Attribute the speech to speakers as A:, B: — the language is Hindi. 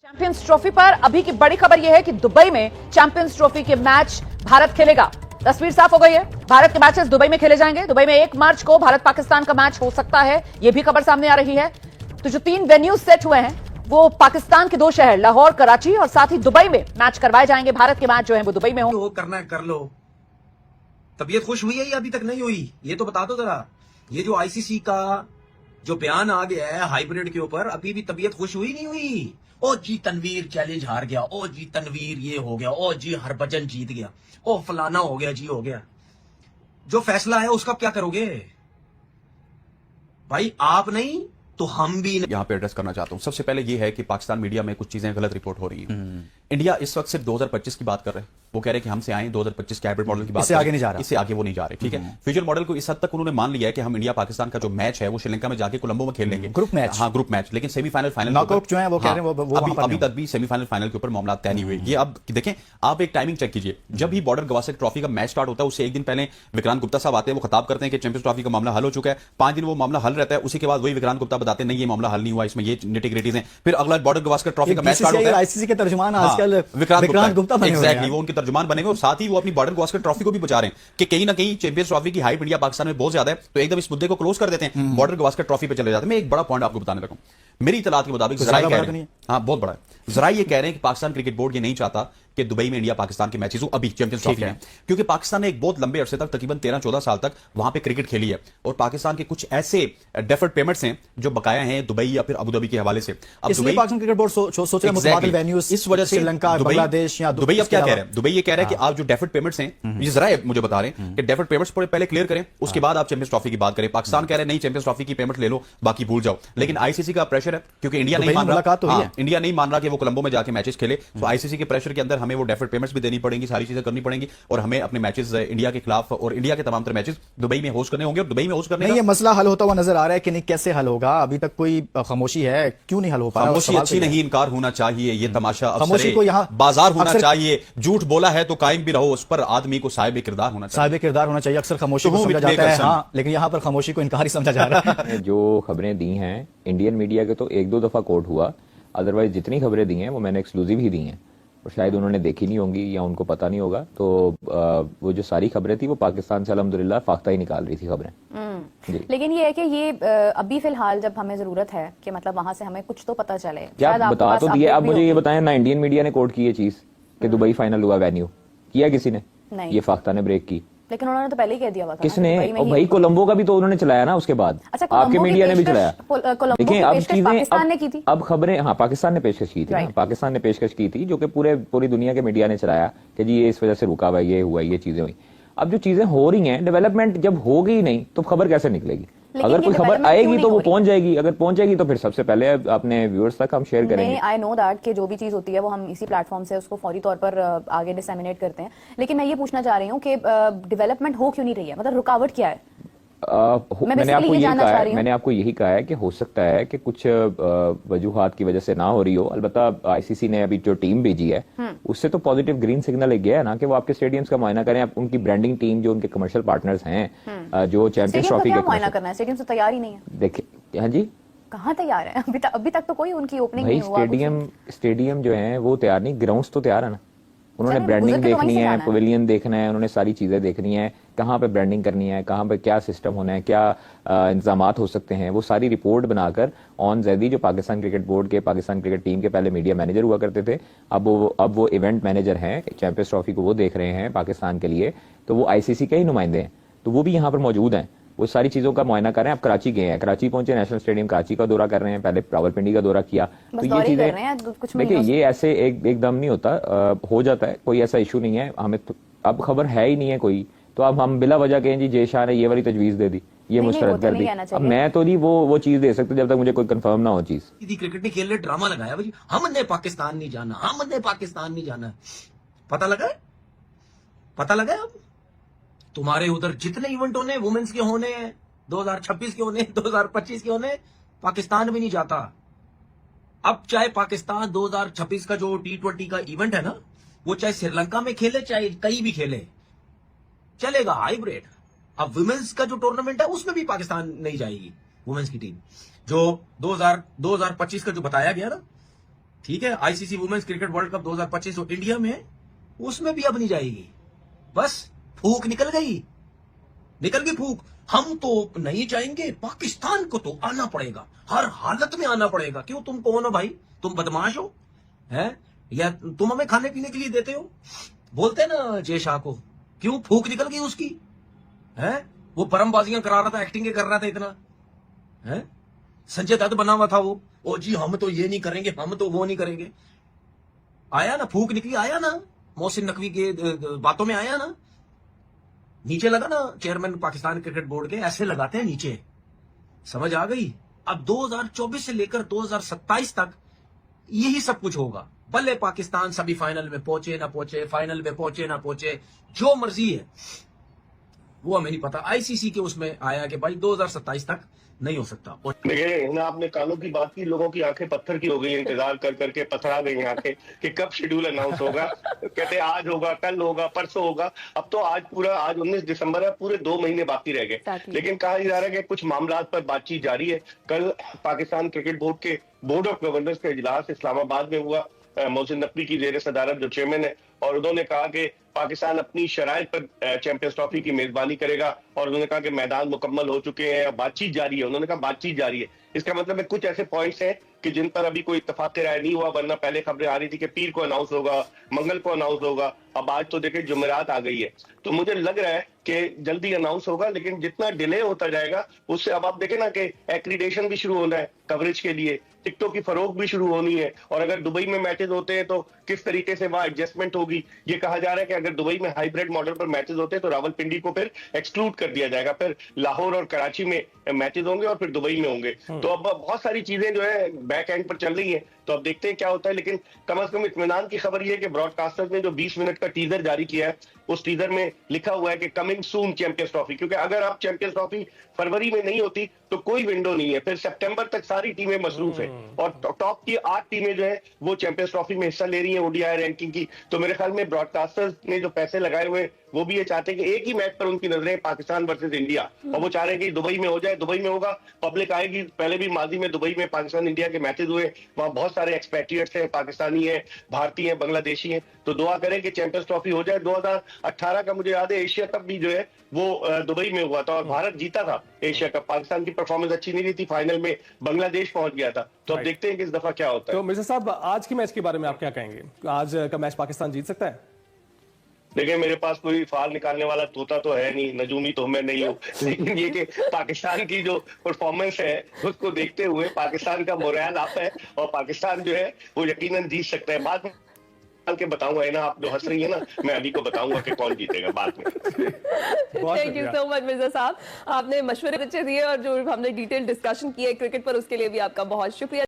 A: चैंपियंस ट्रॉफी पर अभी की बड़ी खबर यह है कि दुबई में चैंपियंस ट्रॉफी के मैच भारत खेलेगा। तस्वीर साफ हो गई है, भारत के मैचेस दुबई में खेले जाएंगे। दुबई में 1 मार्च को भारत पाकिस्तान का मैच हो सकता है, यह भी खबर सामने आ रही है। तो जो 3 वेन्यूज सेट हुए हैं वो पाकिस्तान के 2 शहर लाहौर, कराची और साथ ही दुबई में मैच करवाए जाएंगे। भारत के मैच जो है वो दुबई में होंगे।
B: वो करना है कर लो। तबीयत खुश हुई है या अभी तक नहीं हुई, ये तो बता दो जरा। ये जो आईसीसी का जो बयान आ गया है हाइब्रिड के ऊपर, अभी भी तबीयत खुश हुई नहीं हुई। ओ जी तनवीर चैलेंज हार गया, ओ जी तनवीर ये हो गया, ओ जी हरभजन जीत गया, ओ फलाना हो गया जी हो गया। जो फैसला है उसका क्या करोगे भाई? आप नहीं तो हम भी नहीं।
C: यहाँ पे एड्रेस करना चाहता हूँ। सबसे पहले ये है कि पाकिस्तान मीडिया में कुछ चीजें गलत रिपोर्ट हो रही है। इंडिया इस वक्त सिर्फ 2025 की बात कर रहे हैं। वो कह रहे हैं कि हमसे आए 2025 के हाइब्रिड मॉडल की बात,
D: इससे आगे नहीं जा रहा,
C: इससे आगे वो नहीं जा रहे। ठीक है, फ्यूचर मॉडल को इस हद तक उन्होंने मान लिया है कि हम इंडिया पाकिस्तान का जो मैच है वो श्रीलंका में जाके कोलंबो में खेल लेंगे,
D: ग्रुप मैच।
C: हाँ ग्रुप मैच, लेकिन सेमीफाइनल फाइनल
D: नॉकआउट जो है वो कह रहे हैं वो
C: अभी तक भी सेमीफाइनल फाइनल के ऊपर मामला तय नहीं हुए। ये अब देखें, आप एक टाइमिंग चेक कीजिए। जब भी बॉर्डर गवास्कर ट्रॉफी का मैच स्टार्ट होता है उससे एक दिन पहले विक्रांत गुप्ता साहब आते हैं, वो खिताब करते हैं कि चैंपियंस ट्रॉफी का मामला हल हो चुका है। 5 दिन वो मामला हल रहता है, उसी के बाद वही विक्रांत गुप्ता बताते हैं नहीं ये मामला हल नहीं हुआ, इसमें ये निटी-ग्रिटीज हैं। फिर अगला बॉर्डर गवास्कर ट्रॉफी का मैच स्टार्ट होता है।
D: आईसीसी के तर्जुमान आजकल
C: विक्रांत
D: गुप्ता बने हुए हैं।
C: एग्जैक्टली, वो उनके तर्जुमान बने हुए और साथ ही वो अपनी बॉर्डर गवास्कर ट्रॉफी को भी बचा रहे हैं कि कहीं ना कहीं चैंपियंस ट्रॉफी की हाइप इंडिया पाकिस्तान में बहुत ज्यादा है, तो एकदम इस मुद्दे को क्लोज कर देते हैं, बॉर्डर गवास्कर ट्रॉफी पे चले जाते हैं। मैं एक बड़ा पॉइंट आपको बताने लगा। मेरी इतलात के मुताबिक जरा कह रहे हैं, हाँ बहुत बड़ा है, जरा ये कह रहे हैं कि पाकिस्तान क्रिकेट बोर्ड ये नहीं चाहता कि दुबई में इंडिया पाकिस्तान के मैचेस हो अभी चैंपियंस ट्रॉफी में, क्योंकि पाकिस्तान ने एक बहुत लंबे अरसे तक तकरीबन 13-14 साल तक वहां पे क्रिकेट खेली है और पाकिस्तान के कुछ ऐसे डेफर्ड पेमेंट्स हैं जो बकाया हैं दुबई या फिर अबू धाबी के हवाले से। अब
D: दुबई पाकिस्तान क्रिकेट बोर्ड सोच रहा है मुतबादिल वेन्यूज,
C: इस वजह से
D: श्रीलंका, बांग्लादेश या
C: दुबई अब क्या कह रहे हैं, दुबई ये कह रहा है कि आप जो डेफर्ड पेमेंट्स हैं, ये जरा मुझे बता रहे हैं कि डेफर्ड पेमेंट्स पहले क्लियर करें, उसके बाद आप चैंपियंस ट्रॉफी की बात करें। पाकिस्तान कह रहे हैं नहीं चैंपियंस ट्रॉफी की पेमेंट ले लो बाकी भूल जाओ, लेकिन आईसीसी का प्रेशर है क्योंकि इंडिया नहीं मान रहा, इंडिया नहीं मान रहा कि वो कोलंबो में जाके मैचेस खेले। तो आईसीसी के प्रेशर के अंदर हमें वो डेफर्ड पेमेंट्स भी देनी पड़ेंगी, सारी चीजें करनी पड़ेंगी और हमें अपने मैचेस इंडिया के खिलाफ और इंडिया के तमाम तरह मैचेस दुबई में होस्ट करने होंगे। और दुबई में होस्ट करने
D: ये मसला हल होता हुआ नजर आ रहा है कि नहीं, कैसे हल होगा? अभी तक कोई खामोशी है, क्यों नहीं हल हो पा रहा?
C: खामोशी अच्छी नहीं, इनकार होना चाहिए। ये तमाशा
D: खामोशी को यहाँ
C: बाजार होना चाहिए। झूठ बोला है तो कायम भी रहो, उस पर आदमी को साहिब किरदार होना चाहिए।
D: साहिब किरदार होना चाहिए। अक्सर खामोशी को समझा जाता है, हाँ, लेकिन यहाँ पर खामोशी को इनकार ही समझा जा रहा है।
E: जो खबरें दी हैं इंडियन मीडिया के तो 1-2 दफा कोट हुआ, अदरवाइज जितनी खबरें दी हैं वो मैंने एक्सक्लूसिव ही दी हैं और शायद उन्होंने देखी नहीं होंगी या उनको पता नहीं होगा। तो वो जो सारी खबरें थी वो पाकिस्तान से अल्हम्दुलिल्लाह फाख्ता ही निकाल रही थी खबरें।
F: लेकिन ये है कि ये अभी फिलहाल जब हमें जरूरत है कि मतलब वहां से हमें कुछ तो पता चले।
E: क्या बता तो दिया, अब मुझे ये बताएं ना इंडियन मीडिया ने कोट की ये चीज कि दुबई फाइनल हुआ वेन्यू, किया किसी ने?
F: नहीं,
E: ये फाख्ता ने ब्रेक की।
F: लेकिन उन्होंने तो पहले ही कह दिया हुआ था।
E: किसने? और भाई कोलंबो का भी तो उन्होंने चलाया ना उसके बाद।
F: अच्छा,
E: आपके मीडिया ने भी चलाया।
F: देखिए अब पाकिस्तान ने की थी,
E: अब खबरें, हाँ पाकिस्तान ने पेशकश की थी, पाकिस्तान ने पेशकश की थी जो कि पूरी दुनिया के मीडिया ने चलाया कि जी ये इस वजह से रुका हुआ, ये हुआ, ये चीजें हुई। अब जो चीजें हो रही हैं, डेवलपमेंट जब होगी नहीं तो खबर कैसे निकलेगी? अगर कोई खबर आएगी तो वो पहुंच जाएगी, अगर पहुंच जाएगी तो फिर सबसे पहले अपने व्यूअर्स तक हम शेयर करेंगे।
F: आई नो दैट कि जो भी चीज होती है वो हम इसी प्लेटफॉर्म से उसको फौरी तौर पर आगे डिसेमिनेट करते हैं, लेकिन मैं ये पूछना चाह रही हूँ कि डेवलपमेंट हो क्यों नहीं रही है, मतलब रुकावट क्या है?
E: मैंने आपको यही कहा है कि हो सकता है कि कुछ वजूहात की वजह से ना हो रही हो। अलबत्ता आईसीसी ने अभी जो टीम भेजी है उससे तो पॉजिटिव ग्रीन सिग्नल एक गया है ना कि वो आपके स्टेडियम्स का मुआयना करें, उनकी ब्रांडिंग टीम जो उनके कमर्शियल पार्टनर्स हैं जो चैंपियंस ट्रॉफी के
F: मुआयना करना है। स्टेडियम तो तैयार ही नहीं है।
E: देखिए, हाँ जी,
F: कहाँ तैयार है? अभी तक तो कोई उनकी ओपनिंग नहीं हुआ।
E: स्टेडियम जो है वो तैयार नहीं, ग्राउंड्स तो तैयार है ना। उन्होंने ब्रांडिंग देखनी है, पवेलियन देखना है, उन्होंने सारी चीजें देखनी है, कहाँ पे ब्रांडिंग करनी है, कहाँ पे क्या सिस्टम होना है, क्या इंतजामात हो सकते हैं, वो सारी रिपोर्ट बनाकर ऑन जैदी जो पाकिस्तान क्रिकेट बोर्ड के, पाकिस्तान क्रिकेट टीम के पहले मीडिया मैनेजर हुआ करते थे, अब वो इवेंट मैनेजर हैं, चैंपियंस ट्रॉफी को वो देख रहे हैं पाकिस्तान के लिए, तो वो आईसीसी के ही नुमाइंदे हैं, तो वो भी यहाँ पर मौजूद हैं, वो सारी चीजों का मुआयना कर रहे हैं। अब कराची गए हैं, कराची पहुंचे, नेशनल स्टेडियम कराची का दौरा कर रहे हैं, पहले रावलपिंडी का दौरा किया। तो ये चीजें देखिए, ये ऐसे एकदम नहीं होता, हो जाता है, कोई ऐसा इशू नहीं है। हमें अब खबर है ही नहीं है कोई, तो अब हम बिला वजह कहें जी जय शाह ने ये वाली तजवीज दे दी, ये मुस्तरद कर दी। अब मैं तो नहीं वो चीज दे सकता जब तक मुझे कोई कंफर्म ना हो चीज।
B: क्रिकेट नहीं खेल रहे, ड्रामा लगाया भाई, हमने पाकिस्तान नहीं जाना, हमने पाकिस्तान नहीं जाना। पता लगा है? पता लगा है? अब तुम्हारे उधर जितने इवेंट होने, वुमेन्स के होने, 2026 के होने, 2025 के होने, पाकिस्तान भी नहीं जाता। अब चाहे पाकिस्तान 2026 का जो T20 का इवेंट है ना, वो चाहे श्रीलंका में खेले चाहे कहीं भी खेले, चलेगा हाइब्रिड। अब वुमेन्स का जो टूर्नामेंट है उसमें भी पाकिस्तान नहीं जाएगी वुमेन्स की टीम। जो 2025 का जो बताया गया ना, ठीक है, ICC women's cricket world cup 2025 जो इंडिया में है, उसमें भी अब नहीं जाएगी। बस फूक निकल गई फूक। हम तो नहीं जाएंगे, पाकिस्तान को तो आना पड़ेगा, हर हालत में आना पड़ेगा। क्यों, तुम कौन हो भाई? तुम बदमाश हो हैं, या तुम हमें खाने पीने के लिए देते हो? बोलते हैं ना जय शाह को, क्यों फूक निकल गई उसकी? है वो परमबाजियां करा रहा था, एक्टिंग कर रहा था इतना, है संजय दत्त बना हुआ था वो, ओ जी हम तो ये नहीं करेंगे, हम तो वो नहीं करेंगे। आया ना फूक निकली, आया ना मोहसिन नकवी के बातों में, आया ना नीचे लगा ना। चेयरमैन पाकिस्तान क्रिकेट बोर्ड के ऐसे लगाते हैं नीचे, समझ आ गई? अब 2024 से लेकर 2027 तक यही सब कुछ होगा। भले पाकिस्तान सेमीफाइनल में पहुंचे ना पहुंचे, फाइनल में पहुंचे ना पहुंचे, जो मर्जी है वो हमें नहीं पता। आईसीसी के उसमें आया कि भाई 2027 तक नहीं हो सकता। और
G: देखिए ना, आपने कानों की बात की, लोगों की आंखें पत्थर की हो गई, इंतजार कर करके पथरा गई आंखें कि कब शेड्यूल अनाउंस होगा। कहते आज होगा, कल होगा, परसों होगा। अब तो आज 19 दिसंबर है, पूरे 2 महीने बाकी रह गए। लेकिन कहा जा रहा है कि कुछ मामला पर बातचीत जारी है। कल पाकिस्तान क्रिकेट बोर्ड के बोर्ड ऑफ गवर्नर्स का इजलास इस्लामाबाद में हुआ। मोहसिन नकवी की जेर सदारत जो चेयरमैन है, और उन्होंने कहा कि पाकिस्तान अपनी शराइत पर चैंपियंस ट्रॉफी की मेजबानी करेगा, और उन्होंने कहा कि मैदान मुकम्मल हो चुके हैं, बातचीत जारी है। उन्होंने कहा बातचीत जारी है, इसका मतलब है कुछ ऐसे पॉइंट्स हैं कि जिन पर अभी कोई इत्तेफाक राय नहीं हुआ, वरना पहले खबरें आ रही थी कि पीर को अनाउंस होगा, मंगल को अनाउंस होगा। अब आज तो देखिए जुमेरात आ गई है, तो मुझे लग रहा है कि जल्दी अनाउंस होगा। लेकिन जितना डिले होता जाएगा उससे, अब आप देखें ना कि एक्रीडेशन भी शुरू होना है कवरेज के लिए, टिकटों की फरोख्त भी शुरू होनी है, और अगर दुबई में मैचेस होते हैं तो किस तरीके से वहां एडजस्टमेंट होगी। ये कहा जा रहा है कि अगर दुबई में हाइब्रिड मॉडल पर मैचेस होते हैं तो रावलपिंडी को फिर एक्सक्लूड कर दिया जाएगा, फिर लाहौर और कराची में मैचेस होंगे और फिर दुबई में होंगे। तो अब बहुत सारी चीजें जो है बैक एंड पर चल रही है, तो अब देखते हैं क्या होता है। लेकिन कम से कम इत्मीनान की खबर ये है कि ब्रॉडकास्टर्स ने जो 20 मिनट का टीजर जारी किया है, उस टीजर में लिखा हुआ है कि कमिंग सून चैंपियंस ट्रॉफी। क्योंकि अगर आप चैंपियंस ट्रॉफी फरवरी में नहीं होती तो कोई विंडो नहीं है, फिर सितंबर तक सारी टीमें मसरूफ है, और टॉप की 8 टीमें जो है वो चैंपियंस ट्रॉफी में हिस्सा ले रही है ओडीआई रैंकिंग की। तो मेरे ख्याल में ब्रॉडकास्टर्स ने जो पैसे लगाए हुए वो भी ये चाहते हैं कि एक ही मैच पर उनकी नजरें पाकिस्तान वर्सेस इंडिया, और वो चाह रहे हैं कि दुबई में हो जाए। दुबई में होगा, पब्लिक आएगी। पहले भी माजी में दुबई में पाकिस्तान इंडिया के मैचेस हुए, वहां बहुत सारे एक्सपेट्रिएट्स हैं, पाकिस्तानी हैं, भारतीय हैं, बांग्लादेशी हैं। तो दुआ करें कि चैंपियंस ट्रॉफी हो जाए। 2018 का मुझे याद है एशिया कप भी जो है वो दुबई में हुआ था, और भारत जीता था एशिया कप। पाकिस्तान की परफॉर्मेंस अच्छी नहीं रही थी, फाइनल में बांग्लादेश पहुंच गया था। तो अब देखते हैं कि इस दफा क्या होता है।
H: तो मिर्जा साहब, आज के मैच के बारे में आप क्या कहेंगे? आज का मैच पाकिस्तान जीत सकता है?
G: देखिए, मेरे पास कोई फाल निकालने वाला तोता तो है नहीं, नजूमी तो मैं नहीं हूँ, लेकिन ये कि पाकिस्तान की जो परफॉर्मेंस है उसको देखते हुए पाकिस्तान का मोरल अप है, और पाकिस्तान जो है वो यकीनन जीत सकता है। बाद में के बताऊंगा, है ना, आप जो हंस रही है ना, मैं अभी को बताऊंगा कि कौन जीतेगा बाद में।
I: Thank you so much Mirza साहब, आपने मशवरे अच्छे दिए और जो हमने डिटेल डिस्कशन किया क्रिकेट पर, उसके लिए भी आपका बहुत शुक्रिया।